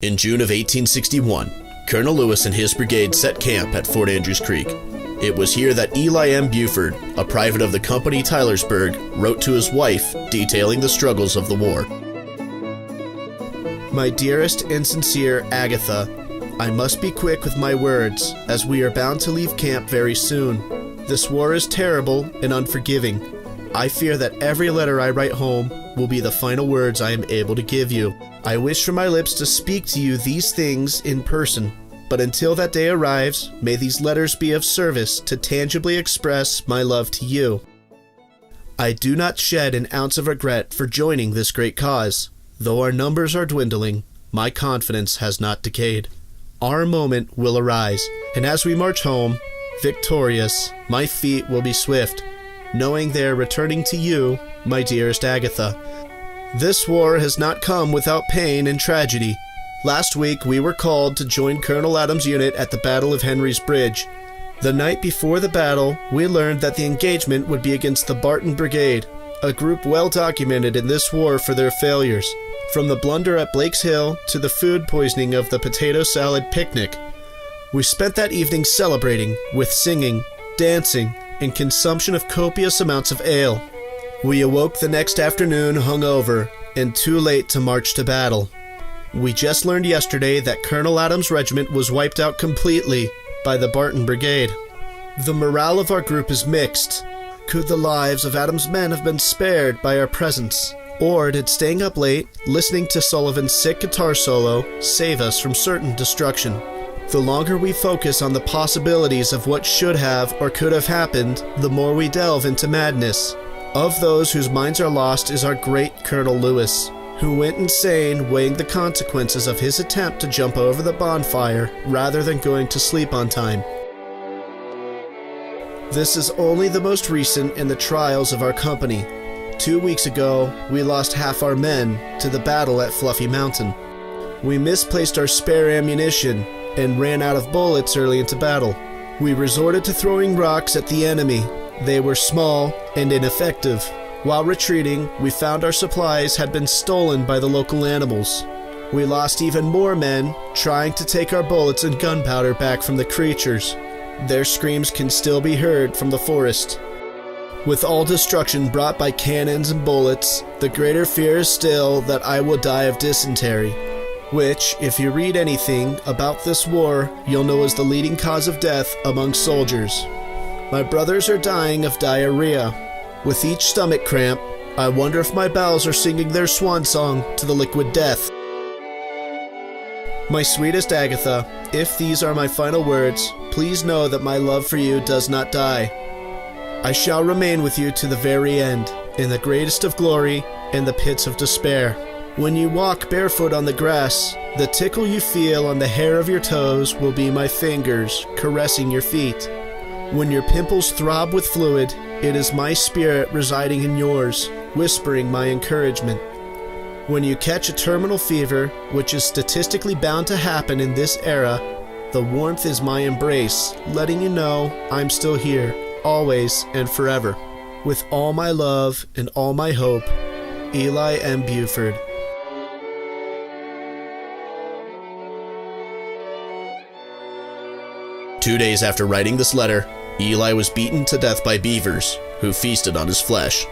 In June of 1861, Colonel Lewis and his brigade set camp at Fort Andrews Creek. It was here that Eli M Buford, a private of the Company Tylersburg, wrote to his wife detailing the struggles of the war. My dearest and sincere Agatha, I must be quick with my words, as we are bound to leave camp very soon. This war is terrible and unforgiving. I fear that every letter I write home will be the final words I am able to give you. I wish from my lips to speak to you these things in person, but until that day arrives, may these letters be of service to tangibly express my love to you. I do not shed an ounce of regret for joining this great cause. Though our numbers are dwindling, my confidence has not decayed. Our moment will arise, and as we march home, victorious, my feet will be swift, knowing they are returning to you, my dearest Agatha. This war has not come without pain and tragedy. Last week we were called to join Colonel Adams' unit at the Battle of Henry's Bridge. The night before the battle, we learned that the engagement would be against the Barton Brigade, a group well documented in this war for their failures, from the blunder at Blake's Hill to the food poisoning of the potato salad picnic. We spent that evening celebrating with singing, dancing, and consumption of copious amounts of ale. We awoke the next afternoon hungover and too late to march to battle. We just learned yesterday that Colonel Adams' regiment was wiped out completely by the Barton Brigade. The morale of our group is mixed. Could the lives of Adams' men have been spared by our presence? Or did staying up late, listening to Sullivan's sick guitar solo, save us from certain destruction? The longer we focus on the possibilities of what should have or could have happened, the more we delve into madness. Of those whose minds are lost is our great Colonel Lewis, who went insane weighing the consequences of his attempt to jump over the bonfire rather than going to sleep on time. This is only the most recent in the trials of our company. 2 weeks ago, we lost half our men to the battle at Fluffy Mountain. We misplaced our spare ammunition and ran out of bullets early into battle. We resorted to throwing rocks at the enemy. They were small and ineffective. While retreating, we found our supplies had been stolen by the local animals. We lost even more men trying to take our bullets and gunpowder back from the creatures. Their screams can still be heard from the forest. With all destruction brought by cannons and bullets, the greater fear is still that I will die of dysentery, which, if you read anything about this war, you'll know is the leading cause of death among soldiers. My brothers are dying of diarrhea. With each stomach cramp, I wonder if my bowels are singing their swan song to the liquid death. My sweetest Agatha, if these are my final words, please know that my love for you does not die. I shall remain with you to the very end, in the greatest of glory and the pits of despair. When you walk barefoot on the grass, the tickle you feel on the hair of your toes will be my fingers caressing your feet. When your pimples throb with fluid, it is my spirit residing in yours, whispering my encouragement. When you catch a terminal fever, which is statistically bound to happen in this era, the warmth is my embrace, letting you know I'm still here, always and forever. With all my love and all my hope, Eli M Buford. Two days after writing this letter, Eli was beaten to death by beavers, who feasted on his flesh.